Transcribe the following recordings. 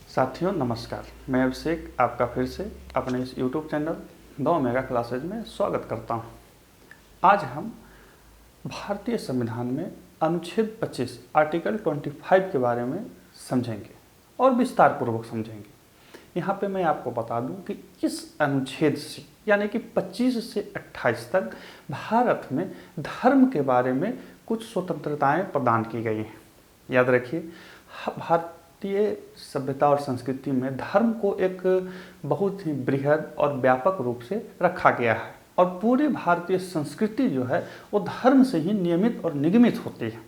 साथियों नमस्कार, मैं अभिषेक आपका फिर से अपने इस YouTube channel the omega classes में स्वागत करता हूं। आज हम भारतीय संविधान में अनुच्छेद 25 आर्टिकल 25 के बारे में समझेंगे और विस्तार पूर्वक समझेंगे। यहाँ पे मैं आपको बता दूं कि इस अनुच्छेद से यानी कि 25 से 28 तक भारत में धर्म के बारे में कुछ स्वतंत्रताएं प्रदान की गई हैं। याद रखिए, भारतीय सभ्यता और संस्कृति में धर्म को एक बहुत ही बृहद और व्यापक रूप से रखा गया है और पूरी भारतीय संस्कृति जो है वो धर्म से ही नियमित और निगमित होती है।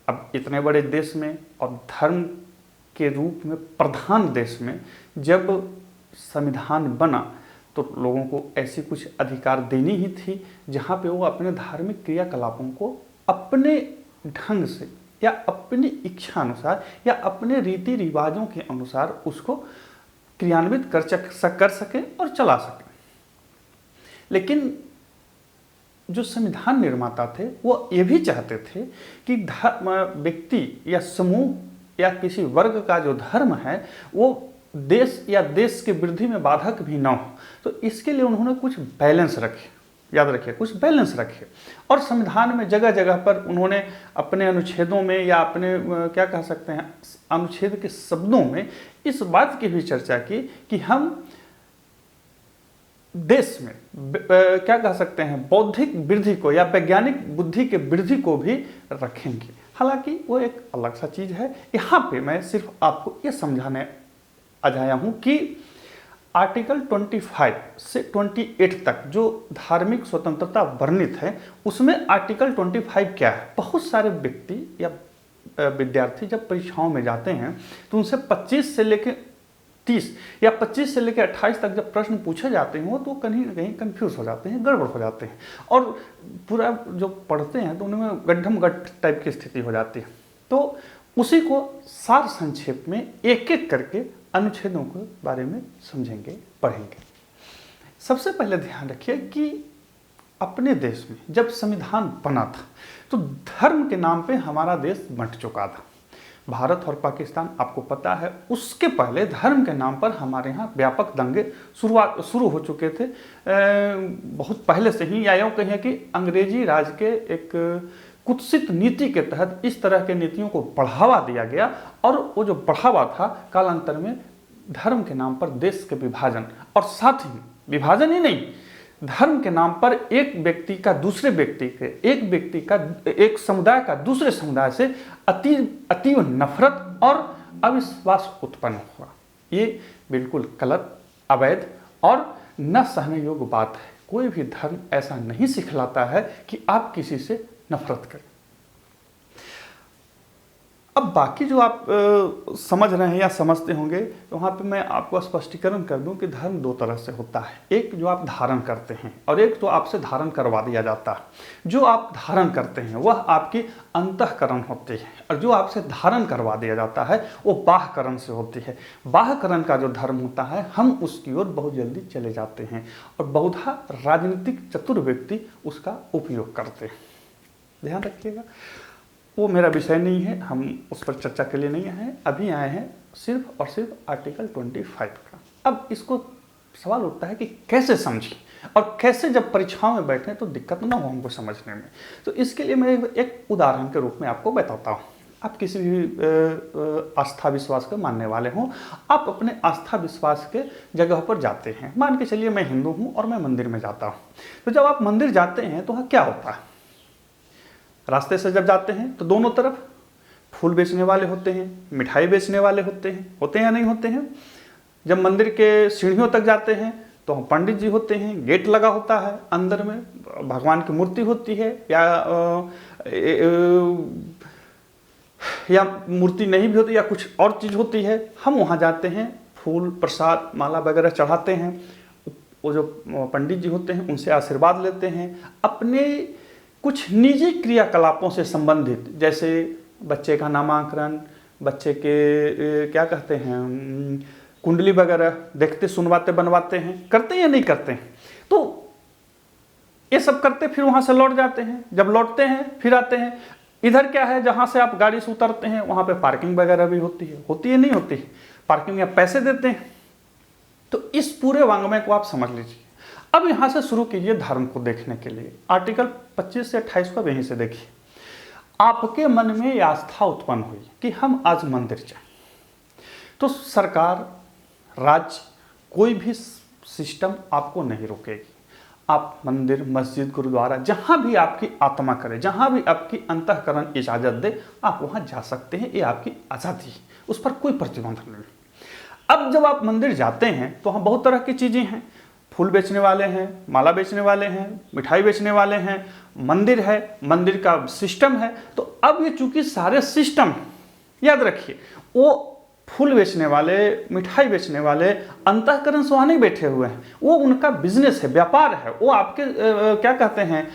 अब इतने बड़े देश में और धर्म के रूप में प्रधान देश में जब संविधान बना तो लोगों को ऐसी कुछ अधिकार देनी ही थी जहाँ पे वो अपने धार्मिक क्रियाकलापों को अपने ढंग से या अपनी इच्छा अनुसार या अपने रीति रिवाजों के अनुसार उसको क्रियान्वित कर सकें और चला सकें। लेकिन जो संविधान निर्माता थे वो ये भी चाहते थे कि व्यक्ति या समूह या किसी वर्ग का जो धर्म है वो देश या देश की वृद्धि में बाधक भी ना हो। तो इसके लिए उन्होंने कुछ बैलेंस रखे, याद रखिए कुछ बैलेंस रखे। और संविधान में जगह जगह पर उन्होंने अपने अनुच्छेदों में या अपने क्या कह सकते हैं अनुच्छेद के शब्दों में इस बात की भी चर्चा की कि हम देश में क्या कह सकते हैं बौद्धिक वृद्धि को या वैज्ञानिक बुद्धि के वृद्धि को भी रखेंगे। हालांकि वो एक अलग सा चीज़ है। यहाँ पे मैं सिर्फ आपको ये समझाने आया हूँ कि आर्टिकल 25 से 28 तक जो धार्मिक स्वतंत्रता वर्णित है उसमें आर्टिकल 25 क्या है। बहुत सारे व्यक्ति या विद्यार्थी जब परीक्षाओं में जाते हैं तो उनसे 25 से लेकर 30 या 25 से लेकर 28 तक जब प्रश्न पूछे जाते हैं तो कहीं ना कहीं कंफ्यूज हो जाते हैं, गड़बड़ हो जाते हैं और पूरा जो पढ़ते हैं तो उनमें गड्ढम गड्ढ टाइप की स्थिति हो जाती है। तो उसी को सार संक्षेप में एक एक करके अनुच्छेदों के बारे में समझेंगे, पढ़ेंगे। सबसे पहले ध्यान रखिए कि अपने देश में जब संविधान बना था तो धर्म के नाम पे हमारा देश बंट चुका था। भारत और पाकिस्तान आपको पता है, उसके पहले धर्म के नाम पर हमारे यहाँ व्यापक दंगे शुरू हो चुके थे बहुत पहले से ही। या यूँ कहिए कि अंग्रेजी राज के एक कुत्सित नीति के तहत इस तरह के नीतियों को बढ़ावा दिया गया और वो जो बढ़ावा था कालांतर में धर्म के नाम पर देश के विभाजन और साथ ही विभाजन ही नहीं, धर्म के नाम पर एक व्यक्ति का दूसरे व्यक्ति के एक समुदाय का दूसरे समुदाय से अतीव नफरत और अविश्वास उत्पन्न हुआ। ये बिल्कुल गलत, अवैध और न सहने योग्य बात है। कोई भी धर्म ऐसा नहीं सिखलाता है कि आप किसी से नफरत करें। अब बाकी जो आप समझ रहे हैं या समझते होंगे तो वहाँ पे मैं आपको स्पष्टीकरण कर दूं कि धर्म दो तरह से होता है। एक जो आप धारण करते हैं और एक तो आपसे धारण करवा दिया जाता है। जो आप धारण करते हैं वह आपकी अंतःकरण होती है और जो आपसे धारण करवा दिया जाता है वो बाह्यकरण से होती है। बाह्यकरण का जो धर्म होता है हम उसकी ओर बहुत जल्दी चले जाते हैं और बहुधा राजनीतिक चतुर व्यक्ति उसका उपयोग करते हैं। ध्यान रखिएगा, वो मेरा विषय नहीं है, हम उस पर चर्चा के लिए नहीं आए हैं। अभी आए हैं सिर्फ और सिर्फ आर्टिकल 25 का। अब इसको सवाल उठता है कि कैसे समझें और कैसे जब परीक्षाओं में बैठें तो दिक्कत ना हो हमको समझने में। तो इसके लिए मैं एक उदाहरण के रूप में आपको बताता हूँ। आप किसी भी आस्था विश्वास के मानने वाले हों, आप अपने आस्था विश्वास के जगह पर जाते हैं। मान के चलिए मैं हिंदू हूँ और मैं मंदिर में जाता हूँ। तो जब आप मंदिर जाते हैं तो वहाँ क्या होता है, रास्ते से जब जाते हैं तो दोनों तरफ फूल बेचने वाले होते हैं, मिठाई बेचने वाले होते हैं या नहीं होते हैं। जब मंदिर के सीढ़ियों तक जाते हैं तो पंडित जी होते हैं, गेट लगा होता है, अंदर में भगवान की मूर्ति होती है या मूर्ति नहीं भी होती या कुछ और चीज़ होती है। हम वहाँ जाते हैं, फूल प्रसाद माला वगैरह चढ़ाते हैं, वो जो पंडित जी होते हैं उनसे आशीर्वाद लेते हैं। अपने कुछ निजी क्रियाकलापों से संबंधित, जैसे बच्चे का नामांकन, बच्चे के क्या कहते हैं कुंडली वगैरह देखते सुनवाते बनवाते हैं, करते हैं या नहीं करते हैं। तो ये सब करते फिर वहाँ से लौट जाते हैं। जब लौटते हैं फिर आते हैं, इधर क्या है, जहां से आप गाड़ी से उतरते हैं वहां पे पार्किंग वगैरह भी होती है नहीं होती है, पार्किंग में आप पैसे देते हैं। तो इस पूरे वांग्मय को आप समझ लीजिए। अब यहां से शुरू कीजिए धर्म को देखने के लिए। आर्टिकल 25 से 28 को यहीं से देखिए। आपके मन में यह आस्था उत्पन्न हुई कि हम आज मंदिर जाएं, तो सरकार, राज्य, कोई भी सिस्टम आपको नहीं रोकेगी। आप मंदिर, मस्जिद, गुरुद्वारा, जहां भी आपकी आत्मा करे, जहां भी आपकी अंतःकरण इजाजत दे, आप वहां जा सकते हैं। ये आपकी आज़ादी है, उस पर कोई प्रतिबंध नहीं। अब जब आप मंदिर जाते हैं तो वहाँ बहुत तरह की चीज़ें हैं। फूल बेचने वाले हैं, माला बेचने वाले हैं, मिठाई बेचने वाले हैं, मंदिर है, मंदिर का सिस्टम है। तो अब ये चूंकि सारे सिस्टम, याद रखिए, वो फूल बेचने वाले, मिठाई बेचने वाले अंतःकरण से वहाँ नहीं बैठे हुए हैं, वो उनका बिजनेस है, व्यापार है। वो आपके क्या कहते हैं,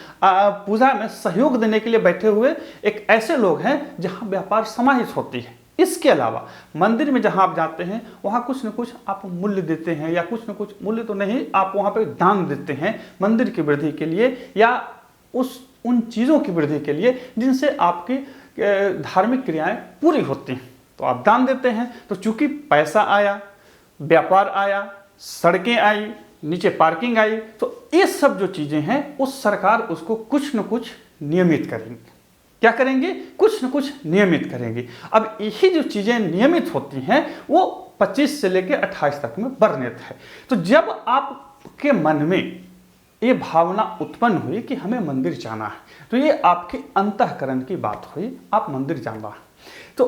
पूजा में सहयोग देने के लिए बैठे हुए एक ऐसे लोग हैं जहाँ व्यापार समाहित होती है। इसके अलावा मंदिर में जहां आप जाते हैं वहां कुछ न कुछ आप मूल्य देते हैं, या कुछ न कुछ मूल्य तो नहीं, आप वहां पे दान देते हैं मंदिर की वृद्धि के लिए, या उन चीज़ों की वृद्धि के लिए जिनसे आपकी धार्मिक क्रियाएं पूरी होती हैं। तो आप दान देते हैं। तो चूंकि पैसा आया, व्यापार आया, सड़कें आई, नीचे पार्किंग आई, तो ये सब जो चीज़ें हैं उस सरकार उसको कुछ न कुछ नियमित करेंगे। क्या करेंगे? कुछ न कुछ नियमित करेंगे। अब यही जो चीज़ें नियमित होती हैं वो 25 से लेकर 28 तक में वर्णित है। तो जब आपके मन में ये भावना उत्पन्न हुई कि हमें मंदिर जाना है, तो ये आपके अंतःकरण की बात हुई, आप मंदिर जाना है। तो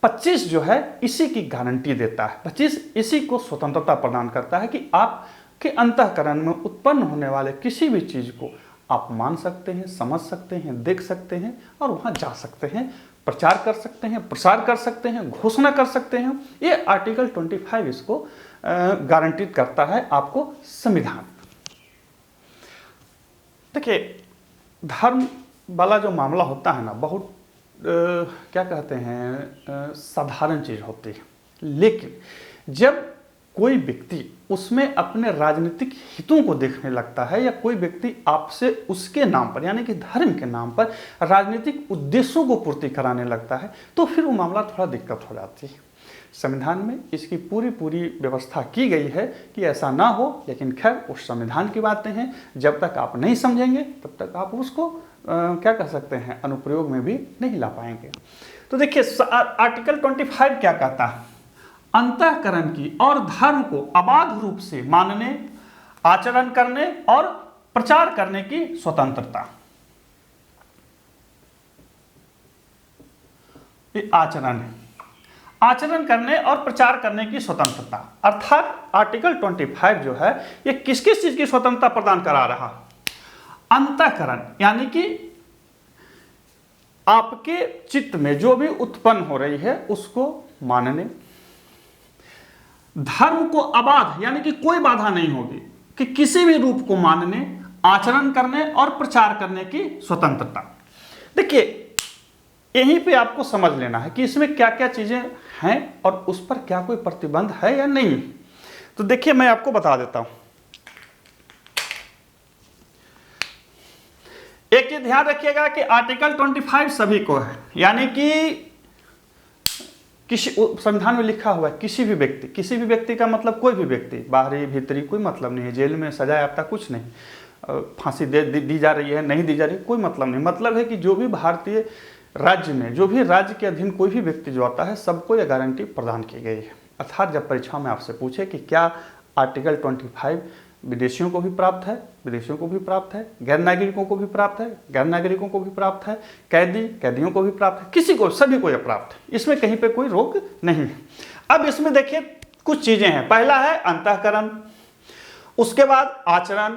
25 जो है इसी की गारंटी देता है। 25 इसी को स्वतंत्रता प्रदान करता है कि आपके अंतःकरण में उत्पन्न होने वाले किसी भी चीज़ को आप मान सकते हैं, समझ सकते हैं, देख सकते हैं और वहाँ जा सकते हैं, प्रचार कर सकते हैं, प्रसार कर सकते हैं, घोषणा कर सकते हैं। ये आर्टिकल 25 इसको गारंटीड करता है आपको संविधान। देखिए, धर्म वाला जो मामला होता है ना, बहुत क्या कहते हैं, साधारण चीज़ होती है। लेकिन जब कोई व्यक्ति उसमें अपने राजनीतिक हितों को देखने लगता है, या कोई व्यक्ति आपसे उसके नाम पर, यानी कि धर्म के नाम पर राजनीतिक उद्देश्यों को पूर्ति कराने लगता है, तो फिर वो मामला थोड़ा दिक्कत हो जाती है। संविधान में इसकी पूरी व्यवस्था की गई है कि ऐसा ना हो, लेकिन खैर उस संविधान की बातें हैं। जब तक आप नहीं समझेंगे तब तक आप उसको क्या कह सकते हैं, अनुप्रयोग में भी नहीं ला पाएंगे। तो देखिए, आर्टिकल 25 क्या कहता है? अंतःकरण की और धर्म को अबाध रूप से मानने, आचरण करने और प्रचार करने की स्वतंत्रता। ये आचरण है, आचरण करने और प्रचार करने की स्वतंत्रता। अर्थात आर्टिकल 25 जो है ये किस किस चीज की स्वतंत्रता प्रदान करा रहा? अंतःकरण, यानी कि आपके चित्त में जो भी उत्पन्न हो रही है उसको मानने। धर्म को अबाध, यानी कि कोई बाधा नहीं होगी कि किसी भी रूप को मानने, आचरण करने और प्रचार करने की स्वतंत्रता। देखिए, यहीं पे आपको समझ लेना है कि इसमें क्या क्या चीजें हैं और उस पर क्या कोई प्रतिबंध है या नहीं। तो देखिए, मैं आपको बता देता हूं। एक चीज ध्यान रखिएगा कि आर्टिकल 25 सभी को है, यानी कि किसी संविधान में लिखा हुआ है किसी भी व्यक्ति का मतलब कोई भी व्यक्ति, बाहरी भीतरी कोई मतलब नहीं है। जेल में सजा याफ्ता कुछ नहीं, फांसी दी जा रही है, नहीं दी जा रही है, कोई मतलब नहीं। मतलब है कि जो भी भारतीय राज्य में, जो भी राज्य के अधीन कोई भी व्यक्ति जो आता है, सबको यह गारंटी प्रदान की गई है। अर्थात जब परीक्षा में आपसे पूछे कि क्या आर्टिकल 25 विदेशियों को भी प्राप्त है, विदेशियों को भी प्राप्त है, गैर नागरिकों को भी प्राप्त है, गैर नागरिकों को भी प्राप्त है, कैदियों को भी प्राप्त है, किसी को, सभी को यह प्राप्त है। इसमें कहीं पे कोई रोक नहीं है। अब इसमें देखिए कुछ चीजें हैं। पहला है अंतःकरण, उसके बाद आचरण,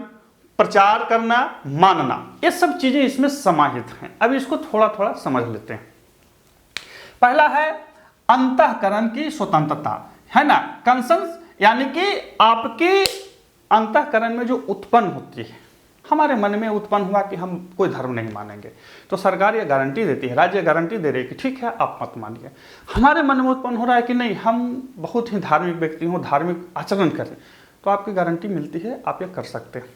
प्रचार करना, मानना, ये सब चीजें इसमें समाहित हैं। अब इसको थोड़ा थोड़ा समझ लेते हैं। पहला है अंतःकरण की स्वतंत्रता, है ना, कंसर्न, यानी कि आपके अंतःकरण में जो उत्पन्न होती है, हमारे मन में उत्पन्न हुआ कि हम कोई धर्म नहीं मानेंगे, तो सरकार ये गारंटी देती है, राज्य गारंटी दे रही है कि ठीक है आप मत मानिए। हमारे मन में उत्पन्न हो रहा है कि नहीं, हम बहुत ही धार्मिक व्यक्ति हों, धार्मिक आचरण करें, तो आपकी गारंटी मिलती है, आप ये कर सकते हैं।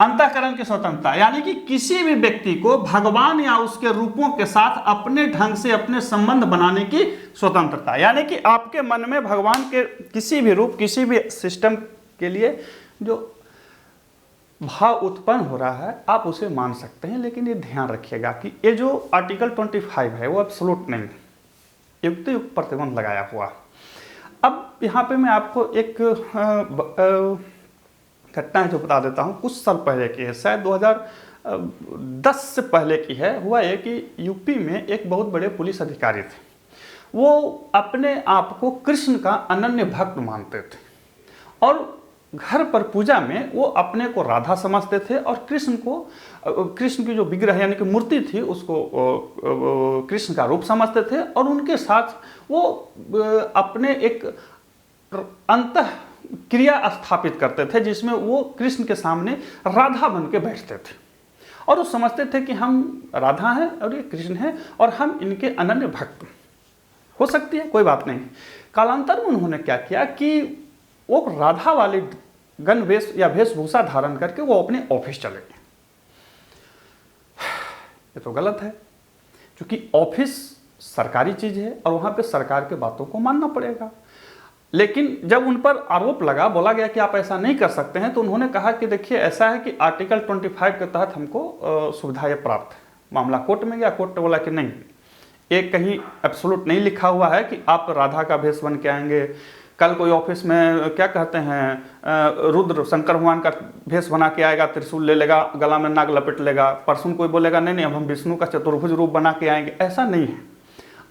अंतःकरण की स्वतंत्रता यानी कि किसी भी व्यक्ति को भगवान या उसके रूपों के साथ अपने ढंग से अपने संबंध बनाने की स्वतंत्रता, यानी कि आपके मन में भगवान के किसी भी रूप, किसी भी सिस्टम के लिए जो भाव उत्पन्न हो रहा है आप उसे मान सकते हैं, लेकिन ये ध्यान रखिएगा कि ये जो आर्टिकल 25 है वो एब्सोल्यूट नहीं, युक्त युक्त प्रतिबंध लगाया हुआ। अब यहाँ पे मैं आपको एक घटना है जो बता देता हूँ, कुछ साल पहले की है, शायद 2010 से पहले की है। हुआ ये कि यूपी में एक बहुत बड़े पुलिस अधिकारी थे, वो अपने आप को कृष्ण का अनन्य भक्त मानते थे और घर पर पूजा में वो अपने को राधा समझते थे और कृष्ण की जो विग्रह यानी कि मूर्ति थी उसको कृष्ण का रूप समझते थे और उनके साथ वो अपने एक अंतः क्रिया स्थापित करते थे जिसमें वो कृष्ण के सामने राधा बन के बैठते थे और वो समझते थे कि हम राधा हैं और ये कृष्ण हैं और हम इनके अनन्य भक्त। हो सकती है कोई बात नहीं। कालांतर में उन्होंने क्या किया कि वो राधा वाले गण वेश या वेशभूषा धारण करके वो अपने ऑफिस चले गए। ये तो गलत है, क्योंकि ऑफिस सरकारी चीज है और वहां पे सरकार के बातों को मानना पड़ेगा। लेकिन जब उन पर आरोप लगा, बोला गया कि आप ऐसा नहीं कर सकते हैं, तो उन्होंने कहा कि देखिए ऐसा है कि आर्टिकल 25 के तहत हमको सुविधाएं प्राप्त है। मामला कोर्ट में गया, कोर्ट ने बोला कि नहीं, एक कहीं एब्सोल्यूट नहीं लिखा हुआ है कि आप राधा का भेष बन के आएंगे। कल कोई ऑफिस में क्या कहते हैं रुद्र शंकर भगवान का भेष बना के आएगा, त्रिशूल ले लेगा, गला में नाग लपेट लेगा। परसों कोई बोलेगा नहीं अब हम विष्णु का चतुर्भुज रूप बना के आएंगे। ऐसा नहीं है।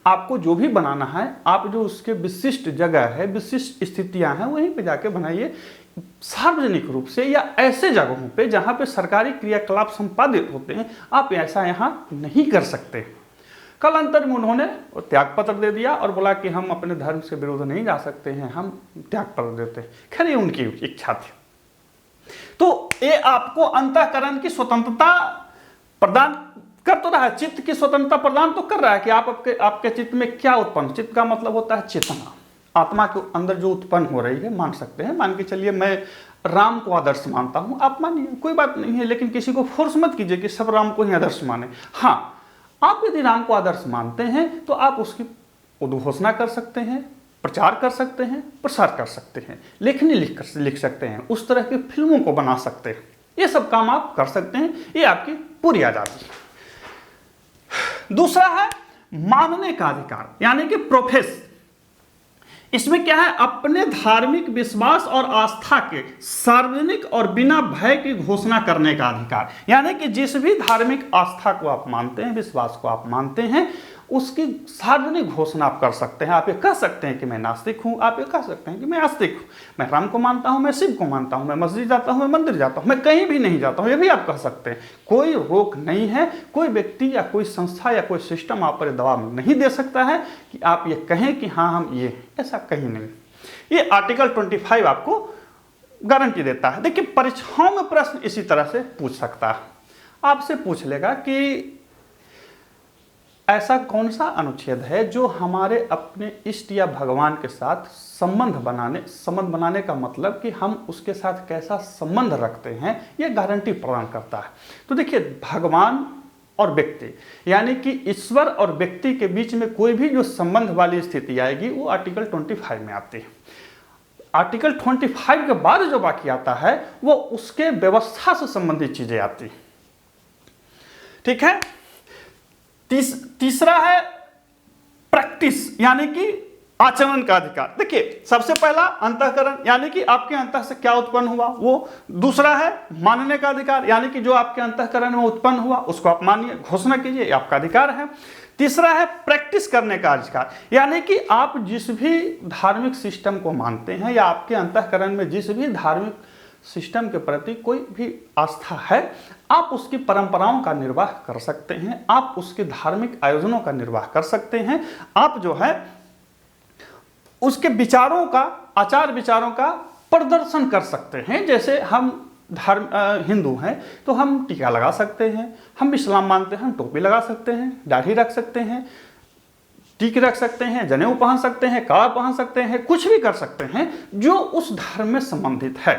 आपको जो भी बनाना है, आप जो उसके विशिष्ट जगह है, विशिष्ट स्थितियां हैं, वहीं पे जाके बनाइए। सार्वजनिक रूप से या ऐसे जगहों पे जहां पे सरकारी क्रियाकलाप संपादित होते हैं, आप ऐसा यहाँ नहीं कर सकते। कल अंतर में उन्होंने त्याग पत्र दे दिया और बोला कि हम अपने धर्म से विरोध नहीं जा सकते हैं, हम त्याग पत्र देते हैं। खैर ये उनकी इच्छा थी। तो ये आपको अंतःकरण की स्वतंत्रता प्रदान कर तो रहा है, चित्त की स्वतंत्रता प्रदान तो कर रहा है कि आपके चित्त में क्या उत्पन्न। चित्त का मतलब होता है चेतना, आत्मा के अंदर जो उत्पन्न हो रही है। मान सकते हैं, मान के चलिए मैं राम को आदर्श मानता हूं, आप मानिए, कोई बात नहीं है, लेकिन किसी को फोर्स मत कीजिए कि सब राम को ही आदर्श माने। हाँ, आप यदि राम को आदर्श मानते हैं तो आप उसकी उद्घोषणा कर सकते हैं, प्रचार कर सकते हैं, प्रसार कर सकते हैं, लेखनी लिख सकते हैं, उस तरह की फिल्मों को बना सकते हैं। ये सब काम आप कर सकते हैं, ये आपकी पूरी आजादी है। दूसरा है मानने का अधिकार, यानी कि प्रोफेस। इसमें क्या है, अपने धार्मिक विश्वास और आस्था के सार्वजनिक और बिना भय की घोषणा करने का अधिकार। यानी कि जिस भी धार्मिक आस्था को आप मानते हैं, विश्वास को आप मानते हैं, उसकी सार्वजनिक घोषणा आप कर सकते हैं। आप ये कह सकते हैं कि मैं नास्तिक हूं, आप ये कह सकते हैं कि मैं आस्तिक हूं, मैं राम को मानता हूं, मैं शिव को मानता हूं, मैं मस्जिद जाता हूं, मैं मंदिर जाता हूं, मैं कहीं भी नहीं जाता हूं, ये भी आप कह सकते हैं। कोई रोक नहीं है, कोई व्यक्ति या कोई संस्था या कोई सिस्टम आप पर दबाव नहीं दे सकता है कि आप ये कहें कि हाँ हम ये, ऐसा कहीं नहीं। ये आर्टिकल 25 आपको गारंटी देता है। देखिए परीक्षाओं में प्रश्न इसी तरह से पूछ सकता है, आपसे पूछ लेगा कि ऐसा कौन सा अनुच्छेद है जो हमारे अपने इष्ट या भगवान के साथ संबंध बनाने का मतलब कि हम उसके साथ कैसा संबंध रखते हैं, यह गारंटी प्रदान करता है। तो देखिए भगवान और व्यक्ति यानी कि ईश्वर और व्यक्ति के बीच में कोई भी जो संबंध वाली स्थिति आएगी वो आर्टिकल 25 में आती है। आर्टिकल 25 के बाद जो बाकी आता है वो उसके व्यवस्था से संबंधित चीजें आती, ठीक है। तीसरा है प्रैक्टिस यानी कि आचरण का अधिकार। देखिए सबसे पहला अंतःकरण यानी कि आपके अंतः से क्या उत्पन्न हुआ वो। दूसरा है मानने का अधिकार यानी कि जो आपके अंतःकरण में उत्पन्न हुआ उसको आप मानिए, घोषणा कीजिए, आपका अधिकार है। तीसरा है प्रैक्टिस करने का अधिकार यानी कि आप जिस भी धार्मिक सिस्टम को मानते हैं या आपके अंतःकरण में जिस भी धार्मिक सिस्टम के प्रति कोई भी आस्था है, आप उसकी परंपराओं का निर्वाह कर सकते हैं, आप उसके धार्मिक आयोजनों का निर्वाह कर सकते हैं, आप जो है उसके विचारों का, आचार विचारों का प्रदर्शन कर सकते हैं। जैसे हम हिंदू हैं तो हम टीका लगा सकते हैं, हम इस्लाम मानते हैं हम टोपी लगा सकते हैं, दाढ़ी रख सकते हैं, टीके रख सकते हैं, जनेऊ पहन सकते हैं, काला पहन सकते हैं, कुछ भी कर सकते हैं जो उस धर्म में संबंधित है।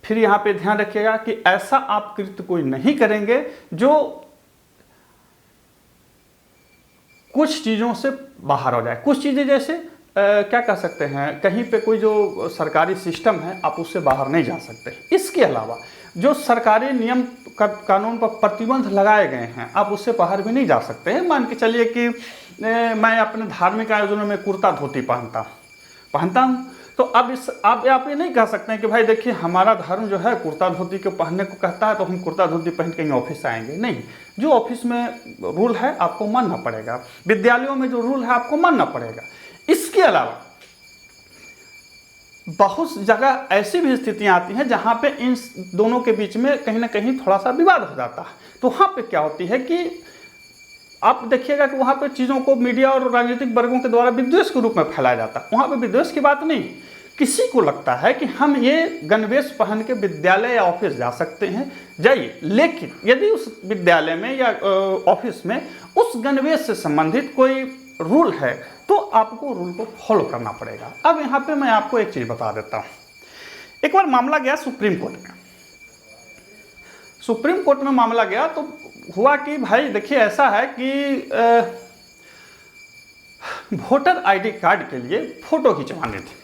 फिर यहाँ पे ध्यान रखिएगा कि ऐसा आप कृत्य कोई नहीं करेंगे जो कुछ चीज़ों से बाहर हो जाए। कुछ चीज़ें जैसे क्या कह सकते हैं, कहीं पे कोई जो सरकारी सिस्टम है आप उससे बाहर नहीं जा सकते। इसके अलावा जो सरकारी नियम कानून पर प्रतिबंध लगाए गए हैं आप उससे बाहर भी नहीं जा सकते हैं। मान के चलिए कि मैं अपने धार्मिक आयोजनों में कुर्ता धोती पहनता हूँ, तो अब आप ये नहीं कह सकते हैं कि भाई देखिए हमारा धर्म जो है कुर्ता धोती को पहनने को कहता है तो हम कुर्ता धोती पहन कहीं ऑफिस आएंगे। नहीं, जो ऑफिस में रूल है आपको मानना पड़ेगा, विद्यालयों में जो रूल है आपको मानना पड़ेगा। इसके अलावा बहुत जगह ऐसी भी स्थितियां आती हैं जहां पे इन दोनों के बीच में कहीं ना कहीं थोड़ा सा विवाद हो जाता है। तो वहां पे क्या होती है कि आप देखिएगा कि वहां पे चीज़ों को मीडिया और राजनीतिक वर्गों के द्वारा विद्वेष के रूप में फैलाया जाता है। वहां पे विद्वेष की बात नहीं, किसी को लगता है कि हम ये गणवेश पहन के विद्यालय या ऑफिस जा सकते हैं, जाइए, लेकिन यदि उस विद्यालय में या ऑफिस में उस गणवेश से संबंधित कोई रूल है तो आपको रूल को फॉलो करना पड़ेगा। अब यहाँ पे मैं आपको एक चीज़ बता देता हूँ। एक बार मामला गया सुप्रीम कोर्ट में। सुप्रीम कोर्ट में मामला गया तो हुआ कि भाई देखिए ऐसा है कि वोटर आईडी कार्ड के लिए फोटो खिंचवानी थी।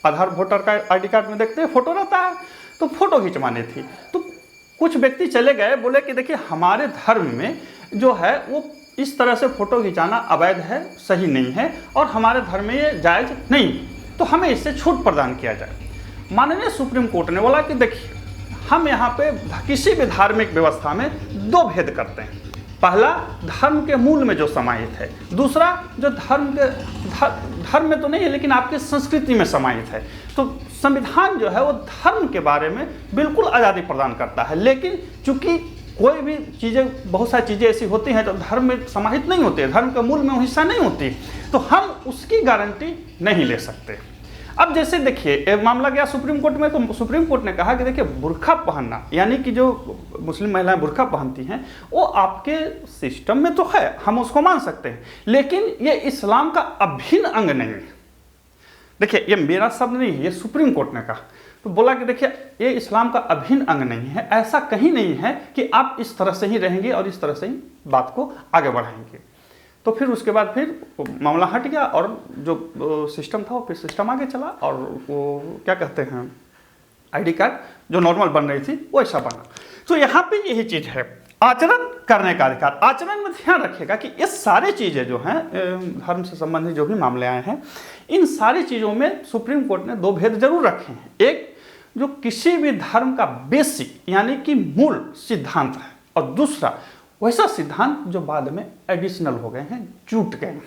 आधार वोटर का आईडी कार्ड में देखते हैं फोटो रहता है, तो फोटो खिंचवानी थी। तो कुछ व्यक्ति चले गए, बोले कि देखिए हमारे धर्म में जो है वो इस तरह से फोटो खिंचाना अवैध है, सही नहीं है और हमारे धर्म में ये जायज नहीं, तो हमें इससे छूट प्रदान किया जाए। माननीय सुप्रीम कोर्ट ने बोला कि देखिए हम यहाँ पे किसी भी धार्मिक व्यवस्था में दो भेद करते हैं। पहला, धर्म के मूल में जो समाहित है, दूसरा जो धर्म में तो नहीं है लेकिन आपकी संस्कृति में समाहित है। तो संविधान जो है वो धर्म के बारे में बिल्कुल आज़ादी प्रदान करता है, लेकिन चूंकि कोई भी चीज़ें, बहुत सारी चीज़ें ऐसी होती हैं जो धर्म में समाहित नहीं होती है, धर्म के मूल में वो हिस्सा नहीं होती, तो हम उसकी गारंटी नहीं ले सकते। अब जैसे देखिए मामला गया सुप्रीम कोर्ट में, तो सुप्रीम कोर्ट ने कहा कि देखिए बुर्का पहनना, यानी कि जो मुस्लिम महिलाएं बुर्का पहनती हैं वो आपके सिस्टम में तो है, हम उसको मान सकते हैं, लेकिन ये इस्लाम का अभिन्न अंग नहीं है। देखिए ये मेरा शब्द नहीं है, ये सुप्रीम कोर्ट ने कहा। तो बोला कि देखिए ये इस्लाम का अभिन्न अंग नहीं है, ऐसा कहीं नहीं है कि आप इस तरह से ही रहेंगे और इस तरह से ही बात को आगे बढ़ाएंगे। तो फिर उसके बाद फिर मामला हट गया और जो सिस्टम था वो फिर सिस्टम आगे चला और वो क्या कहते हैं आईडी कार्ड जो नॉर्मल बन रही थी वो ऐसा बना। तो यहाँ पे यही चीज़ है, आचरण करने का अधिकार। आचरण में ध्यान रखिएगा कि ये सारी चीज़ें जो हैं धर्म से संबंधित जो भी मामले आए हैं, इन सारी चीज़ों में सुप्रीम कोर्ट ने दो भेद जरूर रखे हैं। एक जो किसी भी धर्म का बेसिक यानी कि मूल सिद्धांत है, और दूसरा वैसा सिद्धांत जो बाद में एडिशनल हो गए हैं, जुट गए हैं।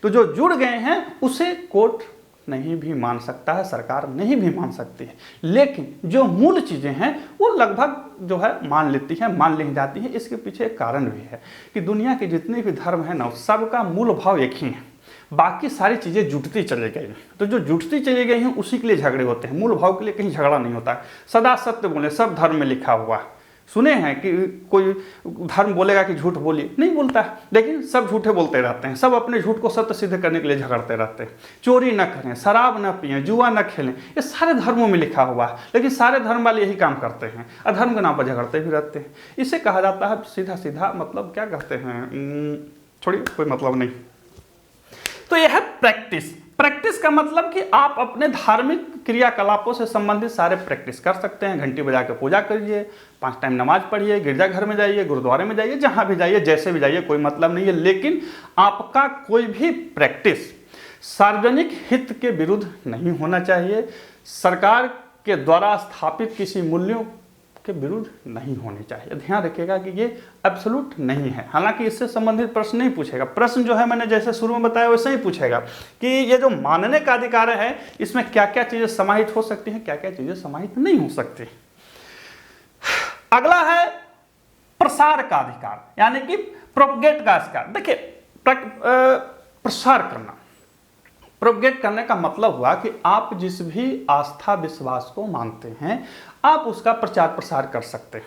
तो जो जुड़ गए हैं उसे कोर्ट नहीं भी मान सकता है, सरकार नहीं भी मान सकती है, लेकिन जो मूल चीज़ें हैं वो लगभग जो है मान लेती हैं, मान ली जाती हैं। इसके पीछे एक कारण भी है कि दुनिया के जितने भी धर्म हैं ना, सबका मूल भाव एक ही है, बाकी सारी चीज़ें जुटती चली गई हैं। तो जो जुटती चली गई हैं उसी के लिए झगड़े होते हैं, मूल भाव के लिए कहीं झगड़ा नहीं होता है। सदा सत्य बोले, सब धर्म में लिखा हुआ है। सुने हैं कि कोई धर्म बोलेगा कि झूठ बोलिए, नहीं बोलता है, लेकिन सब झूठे बोलते रहते हैं, सब अपने झूठ को सत्य सिद्ध करने के लिए झगड़ते रहते हैं। चोरी न करें, शराब न पिएं, जुआ न खेलें, ये सारे धर्मों में लिखा हुआ है, लेकिन सारे धर्म वाले यही काम करते हैं, अधर्म के नाम पर झगड़ते भी रहते हैं। इसे कहा जाता है सीधा सीधा, मतलब क्या कहते हैं, छोड़िए कोई मतलब नहीं। तो यह है प्रैक्टिस। प्रैक्टिस का मतलब कि आप अपने धार्मिक क्रियाकलापों से संबंधित सारे प्रैक्टिस कर सकते हैं। घंटी बजा के पूजा करिए, 5 टाइम नमाज पढ़िए, गिरजाघर में जाइए, गुरुद्वारे में जाइए, जहां भी जाइए, जैसे भी जाइए, कोई मतलब नहीं है, लेकिन आपका कोई भी प्रैक्टिस सार्वजनिक हित के विरुद्ध नहीं होना चाहिए, सरकार के द्वारा स्थापित किसी मूल्यों के विरुद्ध नहीं होनी चाहिए। ध्यान रखिएगा कि ये एब्सोल्यूट नहीं है। हालांकि इससे संबंधित प्रश्न नहीं पूछेगा, प्रश्न जो है मैंने जैसे शुरू में बताया वैसे ही पूछेगा कि ये जो मानने का अधिकार है इसमें क्या क्या चीजें समाहित हो सकती हैं, क्या क्या चीजें समाहित नहीं हो सकती। अगला है प्रसार का अधिकार, यानी कि प्रोपगेट का अधिकार। देखिए प्रसार करना, प्रोपगेट करने का मतलब हुआ कि आप जिस भी आस्था विश्वास को मानते हैं आप उसका प्रचार प्रसार कर सकते हैं।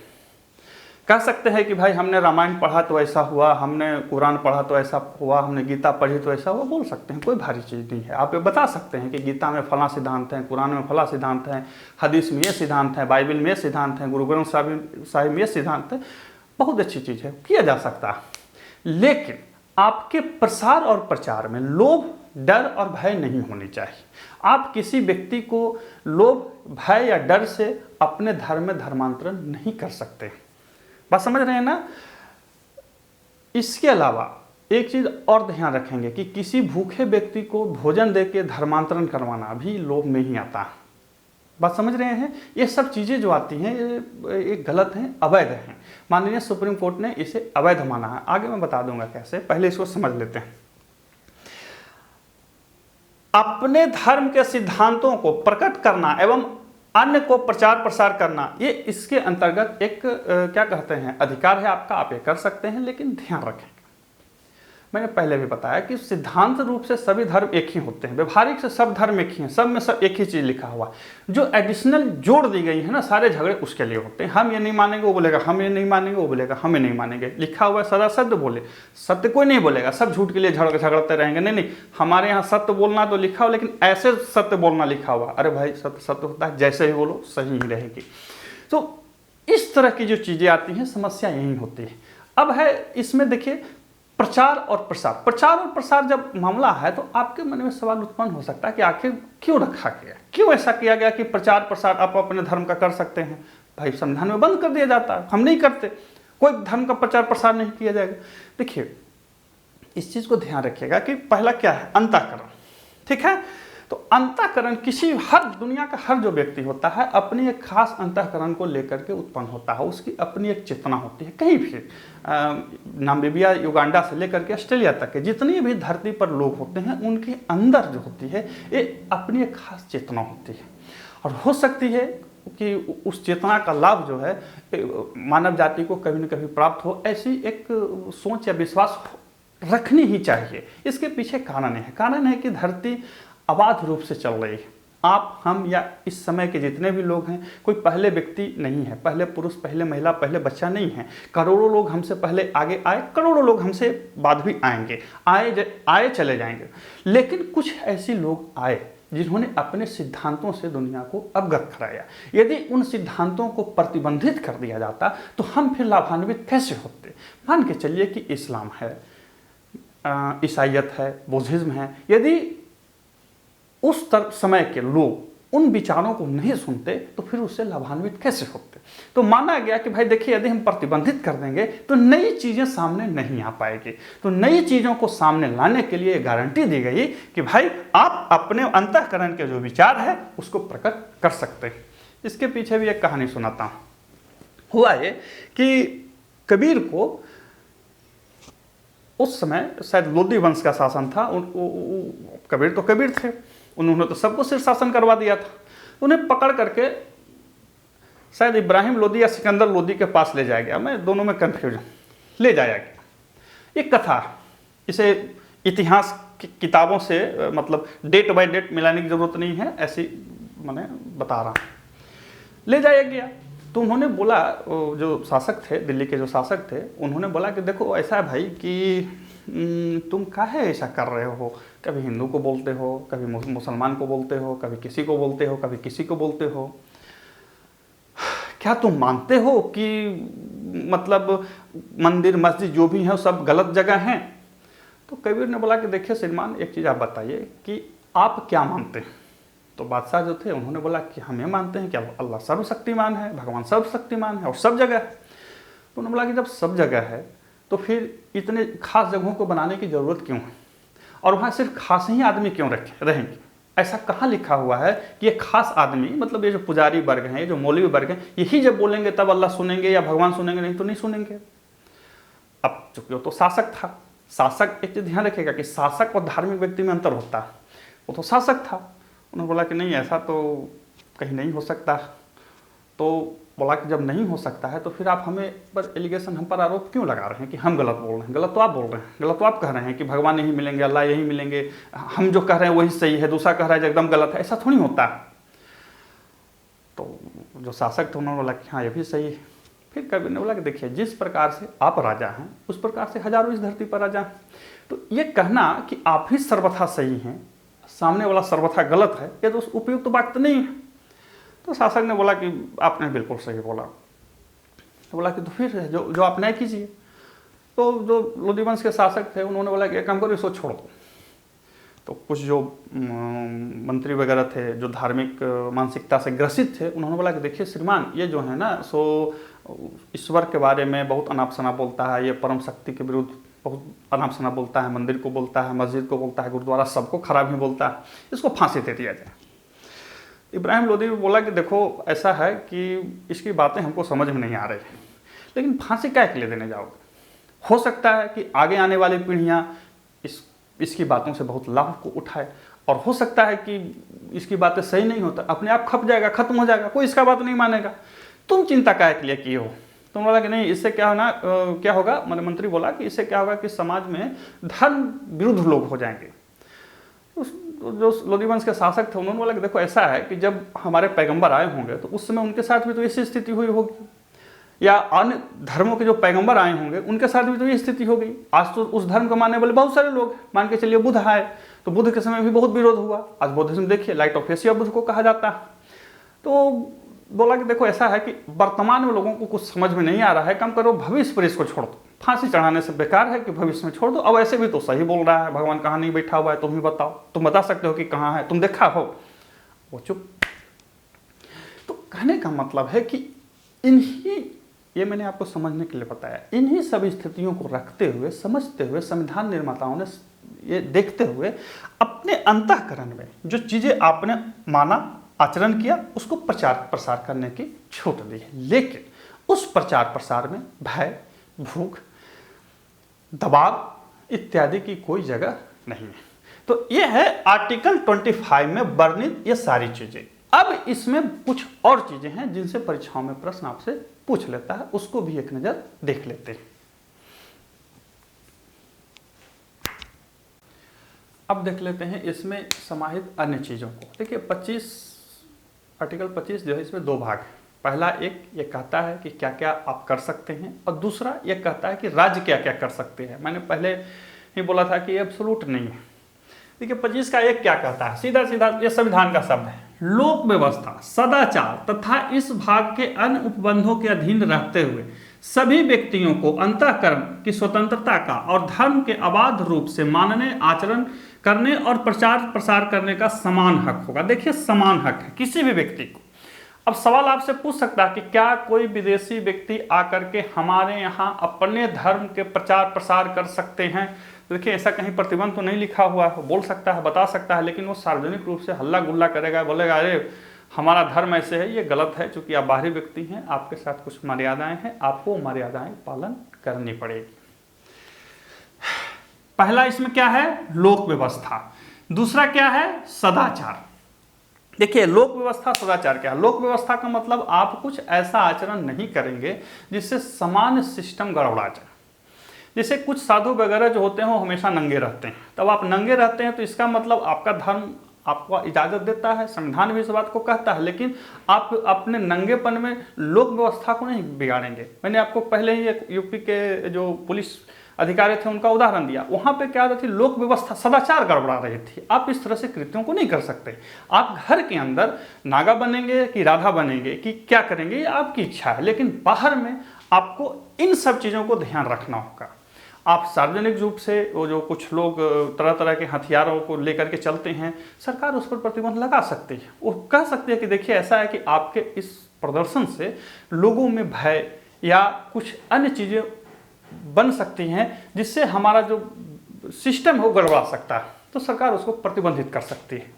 कह सकते हैं कि भाई हमने रामायण पढ़ा तो ऐसा हुआ, हमने कुरान पढ़ा तो ऐसा हुआ, हमने गीता पढ़ी तो ऐसा हुआ, बोल सकते हैं, कोई भारी चीज़ नहीं है। आप ये बता सकते हैं कि गीता में फला सिद्धांत है, कुरान में फला सिद्धांत है, हदीस में ये सिद्धांत है, बाइबल में ये सिद्धांत है, गुरु ग्रंथ साहिब में ये सिद्धांत है, बहुत अच्छी चीज़ है, किया जा सकता है। लेकिन आपके प्रसार और प्रचार में लोभ, डर और भय नहीं होनी चाहिए। आप किसी व्यक्ति को लोभ, भय या डर से अपने धर्म में धर्मांतरण नहीं कर सकते। बात समझ रहे हैं ना। इसके अलावा एक चीज और ध्यान रखेंगे कि किसी भूखे व्यक्ति को भोजन देके धर्मांतरण करवाना भी लोभ में ही आता। बात समझ रहे हैं। ये सब चीजें जो आती हैं ये गलत हैं, अवैध हैं। माननीय सुप्रीम कोर्ट ने इसे अवैध माना है। आगे मैं बता दूंगा कैसे, पहले इसको समझ लेते हैं। अपने धर्म के सिद्धांतों को प्रकट करना एवं अन्य को प्रचार प्रसार करना, ये इसके अंतर्गत एक क्या कहते हैं, अधिकार है आपका, आप ये कर सकते हैं। लेकिन ध्यान रखें, मैंने पहले भी बताया कि सिद्धांत रूप से सभी धर्म एक ही होते हैं, व्यवहारिक से सब धर्म एक ही हैं, सब में सब एक ही चीज लिखा हुआ। जो एडिशनल जोड़ दी गई है ना, सारे झगड़े उसके लिए होते हैं। हम ये नहीं मानेंगे, वो बोलेगा हम ये नहीं मानेंगे, वो बोलेगा हम ये नहीं मानेंगे। लिखा हुआ है सदा सत्य बोले, सत्य कोई नहीं बोलेगा, सब झूठ के लिए झगड़ते रहेंगे। नहीं नहीं, हमारे यहाँ सत्य बोलना तो लिखा हुआ, लेकिन ऐसे सत्य बोलना लिखा हुआ। अरे भाई सत्य सत्य होता है, जैसे ही बोलो सही ही रहेगी। तो इस तरह की जो चीजें आती हैं, समस्या यही होती है। अब है इसमें देखिए प्रचार और प्रसार। प्रचार और प्रसार जब मामला है तो आपके मन में सवाल उत्पन्न हो सकता है कि आखिर क्यों रखा गया, क्यों ऐसा किया गया कि प्रचार प्रसार आप अपने धर्म का कर सकते हैं। भाई संविधान में बंद कर दिया जाता है, हम नहीं करते, कोई धर्म का प्रचार प्रसार नहीं किया जाएगा। देखिए इस चीज को ध्यान रखिएगा कि पहला क्या है, अंतःकरण। ठीक है, तो अंतःकरण किसी हर दुनिया का हर जो व्यक्ति होता है अपनी एक खास अंतःकरण को लेकर के उत्पन्न होता है। उसकी अपनी एक चेतना होती है। कहीं भी नामीबिया, युगांडा से लेकर के ऑस्ट्रेलिया तक के जितनी भी धरती पर लोग होते हैं, उनके अंदर जो होती है ये अपनी एक खास चेतना होती है। और हो सकती है कि उस चेतना का लाभ जो है मानव जाति को कभी न कभी प्राप्त हो, ऐसी एक सोच या विश्वास रखनी ही चाहिए। इसके पीछे कारण है, कारण है कि धरती अबाध रूप से चल रही है। आप, हम या इस समय के जितने भी लोग हैं, कोई पहले व्यक्ति नहीं है, पहले पुरुष, पहले महिला, पहले बच्चा नहीं है। करोड़ों लोग हमसे पहले आगे आए, करोड़ों लोग हमसे बाद भी आएंगे, आए चले जाएंगे। लेकिन कुछ ऐसे लोग आए जिन्होंने अपने सिद्धांतों से दुनिया को अवगत कराया। यदि उन सिद्धांतों को प्रतिबंधित कर दिया जाता तो हम फिर लाभान्वित कैसे होते। मान के चलिए कि इस्लाम है, ईसाइयत है, बुद्धिज्म है। यदि उस समय के लोग उन विचारों को नहीं सुनते तो फिर उससे लाभान्वित कैसे होते। तो माना गया कि भाई देखिए, यदि हम प्रतिबंधित कर देंगे तो नई चीजें सामने नहीं आ पाएगी। तो नई चीजों को सामने लाने के लिए गारंटी दी गई कि भाई आप अपने अंतःकरण के जो विचार है उसको प्रकट कर सकते हैं। इसके पीछे भी एक कहानी सुनाता हूं। हुआ ये कि कबीर को उस समय शायद लोदी वंश का शासन था। कबीर तो कबीर थे, उन्होंने तो सबको शीर्षासन करवा दिया था। उन्हें पकड़ करके शायद इब्राहिम लोदी या सिकंदर लोदी के पास ले जाया गया, मैं दोनों में कंफ्यूज हूँ, ले जाया गया। एक कथा, इसे इतिहास की किताबों से मतलब डेट बाय डेट मिलाने की जरूरत नहीं है, ऐसी मैंने बता रहा हूँ। ले जाया गया तो उन्होंने बोला, जो शासक थे, दिल्ली के जो शासक थे, उन्होंने बोला कि देखो ऐसा है भाई कि तुम काहे ऐसा कर रहे हो, कभी हिंदू को बोलते हो, कभी मुसलमान को बोलते हो, कभी किसी को बोलते हो, कभी किसी को बोलते हो। क्या तुम मानते हो कि मतलब मंदिर मस्जिद जो भी है सब गलत जगह हैं? तो कबीर ने बोला कि देखिए श्रीमान, एक चीज़ आप बताइए कि आप क्या मानते हैं। तो बादशाह जो थे उन्होंने बोला कि हम ये मानते हैं कि अल्लाह सर्वशक्तिमान है, भगवान सर्वशक्तिमान है और सब जगह है। तो उन्होंने बोला कि जब सब जगह है तो फिर इतने खास जगहों को बनाने की ज़रूरत क्यों है, और वहाँ सिर्फ खास ही आदमी क्यों रहेंगे? ऐसा कहाँ लिखा हुआ है कि ये खास आदमी, मतलब ये जो पुजारी वर्ग हैं, ये जो मौलवी वर्ग हैं, यही जब बोलेंगे तब अल्लाह सुनेंगे या भगवान सुनेंगे, नहीं तो नहीं सुनेंगे। अब चूंकि वो तो शासक था, शासक एक चीज ध्यान रखेगा कि शासक और धार्मिक व्यक्ति में अंतर होता है। वो तो शासक था, उन्होंने बोला कि नहीं ऐसा तो कहीं नहीं हो सकता। तो बोला कि जब नहीं हो सकता है तो फिर आप हमें पर एलिगेशन, हम पर आरोप क्यों लगा रहे हैं कि हम गलत बोल रहे हैं? गलत तो आप बोल रहे हैं, गलत तो आप कह रहे हैं कि भगवान यही मिलेंगे, अल्लाह यही मिलेंगे, हम जो कह रहे हैं वही सही है, दूसरा कह रहा है एकदम गलत है। ऐसा थोड़ी होता है। तो जो शासक थे उन्होंने बोला कि हाँ ये भी सही है। फिर कबीर ने बोला कि देखिए, जिस प्रकार से आप राजा हैं उस प्रकार से हजारों इस धरती पर राजा हैं। तो ये कहना कि आप ही सर्वथा सही हैं, सामने वाला सर्वथा गलत है, ये तो उपयुक्त बात नहीं है। तो शासक ने बोला कि आपने बिल्कुल सही बोला। तो बोला कि तो फिर जो आप न्याय कीजिए। तो जो लोधी वंश के शासक थे उन्होंने बोला कि एक काम करो, इसको छोड़ दो। तो कुछ जो मंत्री वगैरह थे जो धार्मिक मानसिकता से ग्रसित थे, उन्होंने बोला कि देखिए श्रीमान, ये जो है ना सो ईश्वर के बारे में बहुत अनाप शनाप बोलता है, ये परम शक्ति के विरुद्ध बहुत अनाप शनाप बोलता है, मंदिर को बोलता है, मस्जिद को बोलता है, गुरुद्वारा सबको खराब ही बोलता है, इसको फांसी दे दिया जाए। इब्राहिम लोधी बोला कि देखो, ऐसा है कि इसकी बातें हमको समझ में नहीं आ रही, लेकिन फांसी क्या के लिए देने जाओगे? हो सकता है कि आगे आने वाली पीढ़ियाँ इसकी बातों से बहुत लाभ को उठाए, और हो सकता है कि इसकी बातें सही नहीं होता, अपने आप खप जाएगा, खत्म हो जाएगा, कोई इसका बात नहीं मानेगा, तुम चिंता क्या के लिए किए हो? तुम बोला कि नहीं, इससे क्या होगा, मतलब मंत्री बोला कि इससे क्या होगा कि समाज में धर्म विरुद्ध लोग हो जाएंगे। जो लोधी वंश के शासक थे उन्होंने बोला कि देखो, ऐसा है कि जब हमारे पैगंबर आए होंगे तो उस समय उनके साथ भी तो ऐसी स्थिति हुई होगी, या अन्य धर्मों के जो पैगंबर आए होंगे उनके साथ भी तो ये स्थिति हो गई। आज तो उस धर्म को मानने वाले बहुत सारे लोग, मान के चलिए बुद्ध आए तो बुद्ध के समय भी बहुत विरोध हुआ। आज बुद्धिज्म देखिए, लाइट ऑफ एशिया बुद्ध को कहा जाता है। तो बोला कि देखो, ऐसा है कि वर्तमान में लोगों को कुछ समझ में नहीं आ रहा है, कम करो भविष्य पर इसको छोड़ दो, फांसी चढ़ाने से बेकार है कि भविष्य में छोड़ दो। अब ऐसे भी तो सही बोल रहा है, भगवान कहाँ नहीं बैठा हुआ है, तुम ही बताओ, तुम बता सकते हो कि कहाँ है, तुम देखा हो? वो चुप। तो कहने का मतलब है कि ये मैंने आपको समझने के लिए बताया, इन्हीं सभी स्थितियों को रखते हुए, समझते हुए, संविधान निर्माताओं ने ये देखते हुए अपने अंतःकरण में जो चीजें आपने माना, आचरण किया, उसको प्रचार प्रसार करने की छूट दी है। लेकिन उस प्रचार प्रसार में भय, भूख, दबाव इत्यादि की कोई जगह नहीं है। तो ये है आर्टिकल 25 में वर्णित ये सारी चीजें। अब इसमें कुछ और चीजें हैं जिनसे परीक्षाओं में प्रश्न आपसे पूछ लेता है, उसको भी एक नजर देख लेते हैं। अब देख लेते हैं इसमें समाहित अन्य चीजों को। देखिए, आर्टिकल 25 जो है, इसमें दो भाग है। पहला एक ये कहता है कि क्या क्या आप कर सकते हैं, और दूसरा ये कहता है कि राज्य क्या क्या कर सकते हैं। मैंने पहले ही बोला था कि ये एब्सोल्यूट नहीं है। देखिए, 25 का एक क्या कहता है, सीधा सीधा ये संविधान का शब्द है, लोक व्यवस्था, सदाचार तथा इस भाग के अन्य उपबंधों के अधीन रहते हुए सभी व्यक्तियों को अंतःकरण की स्वतंत्रता का और धर्म के अबाध रूप से मानने, आचरण करने और प्रचार प्रसार करने का समान हक होगा। देखिए, समान हक है किसी भी व्यक्ति को। अब सवाल आपसे पूछ सकता है कि क्या कोई विदेशी व्यक्ति आकर के हमारे यहाँ अपने धर्म के प्रचार प्रसार कर सकते हैं? देखिए, ऐसा कहीं प्रतिबंध तो नहीं लिखा हुआ है, बोल सकता है, बता सकता है, लेकिन वो सार्वजनिक रूप से हल्ला गुल्ला करेगा, बोलेगा अरे हमारा धर्म ऐसे है, ये गलत है, क्योंकि आप बाहरी व्यक्ति हैं, आपके साथ कुछ मर्यादाएं हैं, आपको मर्यादाएं पालन करनी पड़ेगी। पहला इसमें क्या है, लोक व्यवस्था। दूसरा क्या है, सदाचार। देखिए, लोक व्यवस्था, सदाचार क्या है? लोक व्यवस्था का मतलब आप कुछ ऐसा आचरण नहीं करेंगे जिससे सामान्य सिस्टम गड़बड़ा जाए। जैसे कुछ साधु वगैरह जो होते हैं वो हमेशा नंगे रहते हैं, तब आप नंगे रहते हैं तो इसका मतलब आपका धर्म आपको इजाजत देता है, संविधान भी इस बात को कहता है, लेकिन आप अपने नंगेपन में लोक व्यवस्था को नहीं बिगाड़ेंगे। मैंने आपको पहले ही एक यूपी के जो पुलिस अधिकारी थे उनका उदाहरण दिया। वहां पे क्या थी, लोक व्यवस्था, सदाचार गड़बड़ा रही थी। आप इस तरह से कृत्यों को नहीं कर सकते। आप घर के अंदर नागा बनेंगे कि राधा बनेंगे कि क्या करेंगे, ये आपकी इच्छा है, लेकिन बाहर में आपको इन सब चीजों को ध्यान रखना होगा। आप सार्वजनिक रूप से वो जो कुछ लोग तरह तरह के हथियारों को लेकर के चलते हैं, सरकार उस पर प्रतिबंध लगा सकती है। वो कह सकती है कि देखिए, ऐसा है कि आपके इस प्रदर्शन से लोगों में भय या कुछ अन्य चीजें बन सकती हैं जिससे हमारा जो सिस्टम है वो गड़बड़ा सकता है, तो सरकार उसको प्रतिबंधित कर सकती है।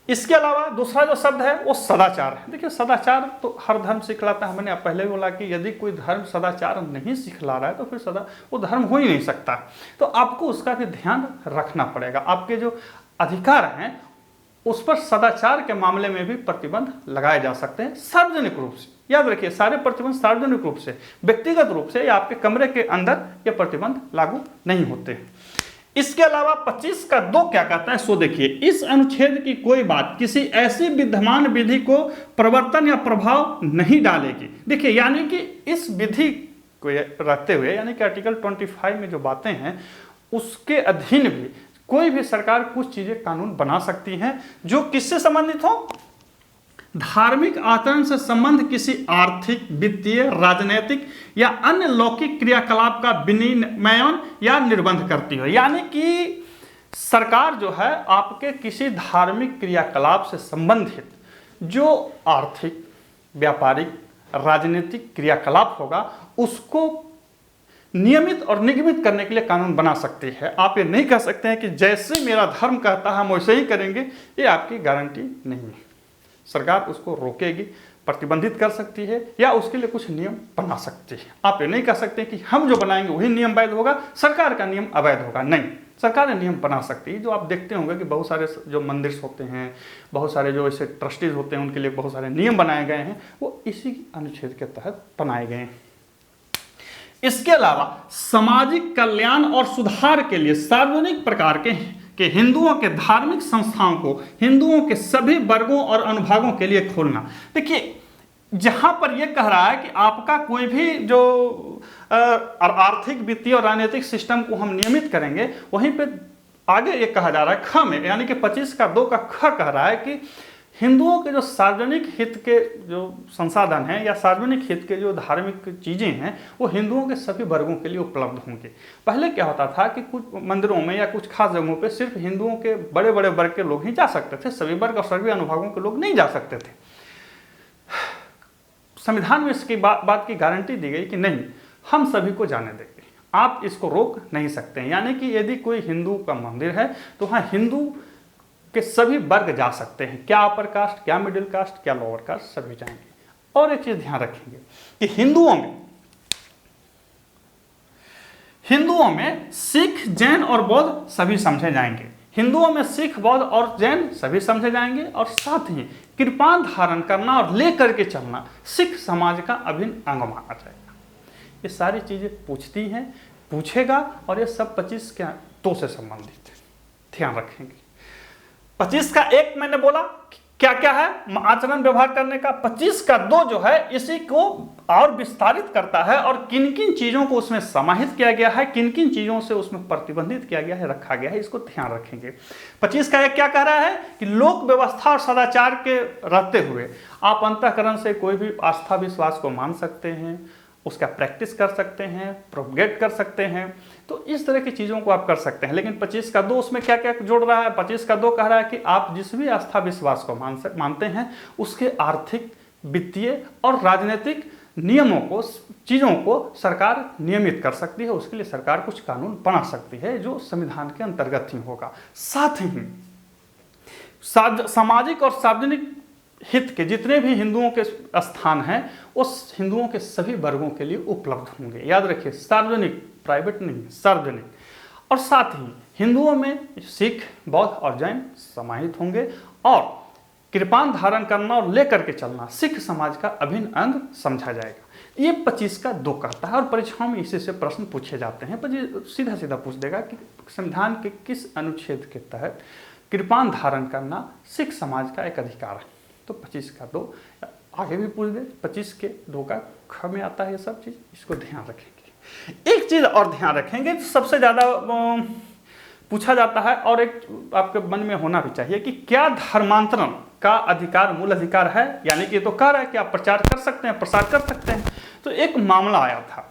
इसके अलावा दूसरा जो शब्द है वो सदाचार है। देखिए, सदाचार तो हर धर्म सिखलाता है। मैंने पहले भी बोला कि यदि कोई धर्म सदाचार नहीं सिखला रहा है तो फिर वो धर्म हो ही नहीं सकता। तो आपको उसका भी ध्यान रखना पड़ेगा। आपके जो अधिकार हैं उस पर सदाचार के मामले में भी प्रतिबंध लगाए जा सकते हैं सार्वजनिक रूप से। याद रखिए, सारे प्रतिबंध सार्वजनिक रूप से, व्यक्तिगत रूप से या आपके कमरे के अंदर ये प्रतिबंध लागू नहीं होते। इसके अलावा 25 का 2 क्या कहता है सो देखिए, इस अनुच्छेद की कोई बात किसी ऐसी विद्यमान विधि को प्रवर्तन या प्रभाव नहीं डालेगी। देखिए यानी कि इस विधि को रखते हुए, यानी कि आर्टिकल 25 में जो बातें हैं उसके अधीन भी कोई भी सरकार कुछ चीजें कानून बना सकती हैं जो किससे संबंधित हो, धार्मिक आचरण से संबंध किसी आर्थिक, वित्तीय, राजनीतिक या अन्य लौकिक क्रियाकलाप का विनियमन या निर्बंध करती हो। यानी कि सरकार जो है आपके किसी धार्मिक क्रियाकलाप से संबंधित जो आर्थिक, व्यापारिक, राजनीतिक क्रियाकलाप होगा उसको नियमित और निगमित करने के लिए कानून बना सकती है। आप ये नहीं कह सकते हैं कि जैसे मेरा धर्म कहता है हम वैसे ही करेंगे, ये आपकी गारंटी नहीं है। सरकार उसको रोकेगी, प्रतिबंधित कर सकती है या उसके लिए कुछ नियम बना सकती है। आप ये नहीं कह सकते कि हम जो बनाएंगे वही नियम वैध होगा, सरकार का नियम अवैध होगा। नहीं, सरकार नियम बना सकती है। जो आप देखते होंगे कि बहुत सारे जो मंदिर होते हैं, बहुत सारे जो ऐसे ट्रस्टीज होते हैं, उनके लिए बहुत सारे नियम बनाए गए हैं, वो इसी अनुच्छेद के तहत बनाए गए हैं। इसके अलावा सामाजिक कल्याण और सुधार के लिए सार्वजनिक प्रकार के हिंदुओं के धार्मिक संस्थाओं को हिंदुओं के सभी वर्गों और अनुभागों के लिए खोलना। देखिए जहां पर यह कह रहा है कि आपका कोई भी जो आर्थिक, वित्तीय और राजनीतिक सिस्टम को हम नियमित करेंगे, वहीं पे आगे ये कहा जा रहा है ख में, यानी कि 25 का 2 का ख कह रहा है कि हिंदुओं के जो सार्वजनिक हित के जो संसाधन हैं या सार्वजनिक हित के जो धार्मिक चीज़ें हैं वो हिंदुओं के सभी वर्गों के लिए उपलब्ध होंगे। पहले क्या होता था कि कुछ मंदिरों में या कुछ खास जगहों पे सिर्फ हिंदुओं के बड़े बड़े वर्ग के लोग ही जा सकते थे, सभी वर्ग और सभी अनुभागों के लोग नहीं जा सकते थे। संविधान में इसकी बात की गारंटी दी गई कि नहीं, हम सभी को जाने देंगे, आप इसको रोक नहीं सकते हैं। यानी कि यदि कोई हिंदू का मंदिर है तो वहाँ हिंदू के सभी वर्ग जा सकते हैं, क्या अपर कास्ट, क्या मिडिल कास्ट, क्या लोअर कास्ट, सभी जाएंगे। और एक चीज ध्यान रखेंगे कि हिंदुओं में सिख, जैन और बौद्ध सभी समझे जाएंगे। हिंदुओं में सिख, बौद्ध और जैन सभी समझे जाएंगे और साथ ही कृपाण धारण करना और लेकर के चलना सिख समाज का अभिन्न अंग माना जाएगा। ये सारी चीजें पूछेगा और ये सब 25 के 2 से संबंधित है, ध्यान रखेंगे। 25 का 1 मैंने बोला क्या क्या है आचरण व्यवहार करने का। 25 का 2 जो है इसी को और विस्तारित करता है और किन किन चीजों को उसमें समाहित किया गया है, किन किन चीजों से उसमें प्रतिबंधित किया गया है, रखा गया है, इसको ध्यान रखेंगे। 25 का 1 क्या कह रहा है कि लोक व्यवस्था और सदाचार के रहते हुए आप अंतःकरण से कोई भी आस्था विश्वास को मान सकते हैं, उसका प्रैक्टिस कर सकते हैं, प्रोपगेट कर सकते हैं, तो इस तरह की चीज़ों को आप कर सकते हैं। लेकिन 25 का 2 उसमें क्या क्या जोड़ रहा है। 25 का 2 कह रहा है कि आप जिस भी आस्था विश्वास को मानते हैं उसके आर्थिक, वित्तीय और राजनीतिक नियमों को, चीज़ों को सरकार नियमित कर सकती है। उसके लिए सरकार कुछ कानून बना सकती है जो संविधान के अंतर्गत ही होगा। साथ ही सामाजिक और सार्वजनिक हित के जितने भी हिंदुओं के स्थान हैं उस हिंदुओं के सभी वर्गों के लिए उपलब्ध होंगे। याद रखिए, सार्वजनिक, प्राइवेट नहीं, सार्वजनिक। और साथ ही हिंदुओं में सिख, बौद्ध और जैन समाहित होंगे और कृपाण धारण करना और लेकर के चलना सिख समाज का अभिन्न अंग समझा जाएगा। ये 25 का 2 कहता है और परीक्षाओं में इसी से प्रश्न पूछे जाते हैं। पर सीधा सीधा पूछ देगा कि संविधान के किस अनुच्छेद के तहत कृपाण धारण करना सिख समाज का एक अधिकार है। तो 25 का 2 आगे भी पूछ दे, 25 के 2 का ख में आता है ये सब चीज, इसको ध्यान रखेंगे। एक चीज और ध्यान रखेंगे, सबसे ज्यादा पूछा जाता है और एक आपके मन में होना भी चाहिए कि क्या धर्मांतरण का अधिकार मूल अधिकार है। यानी कि ये तो कह रहा है कि आप प्रचार कर सकते हैं, प्रसार कर सकते हैं। तो एक मामला आया था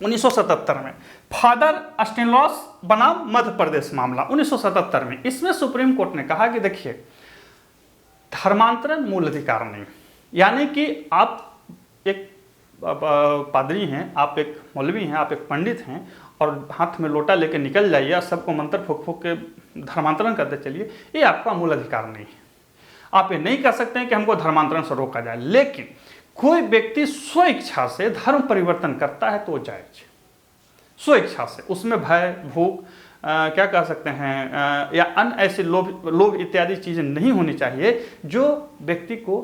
1977 में, फादर स्टेनलॉस बनाम मध्य प्रदेश मामला 1977 में। इसमें सुप्रीम कोर्ट ने कहा कि देखिए धर्मांतरण मूल अधिकार नहीं, यानी कि आप एक पादरी हैं, आप एक मौलवी हैं, आप एक पंडित हैं और हाथ में लोटा लेके निकल जाइए और सबको मंत्र फूक फूक के धर्मांतरण करते चलिए, ये आपका मूल अधिकार नहीं है। आप ये नहीं कह सकते हैं कि हमको धर्मांतरण से रोका जाए। लेकिन कोई व्यक्ति स्व इच्छा से धर्म परिवर्तन करता है तो वो जायज, स्व इच्छा से, उसमें भय, भूख, क्या कह सकते हैं या अन्य ऐसे लोभ इत्यादि चीजें नहीं होनी चाहिए जो व्यक्ति को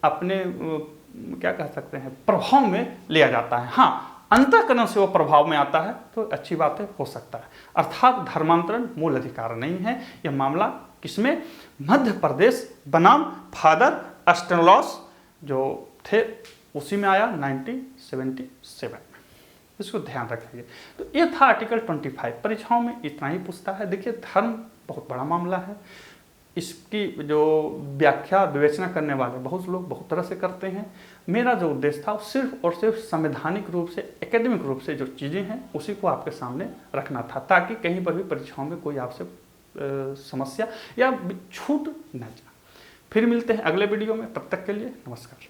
अपने क्या कह सकते हैं प्रभाव में लिया जाता है। हाँ, अंतःकरण से वो प्रभाव में आता है तो अच्छी बात है, हो सकता है। अर्थात धर्मांतरण मूल अधिकार नहीं है। यह मामला किसमें, मध्य प्रदेश बनाम फादर अस्टेनलॉस जो थे उसी में आया 1977 में। इसको ध्यान रखिए। तो ये था आर्टिकल 25। परीक्षाओं में इतना ही पूछता है। देखिए धर्म बहुत बड़ा मामला है, इसकी जो व्याख्या विवेचना करने वाले बहुत लोग बहुत तरह से करते हैं। मेरा जो उद्देश्य था सिर्फ और सिर्फ संवैधानिक रूप से, एकेडमिक रूप से जो चीज़ें हैं उसी को आपके सामने रखना था, ताकि कहीं पर भी परीक्षाओं में कोई आपसे समस्या या छूट न जाए। फिर मिलते हैं अगले वीडियो में, तब तक के लिए नमस्कार।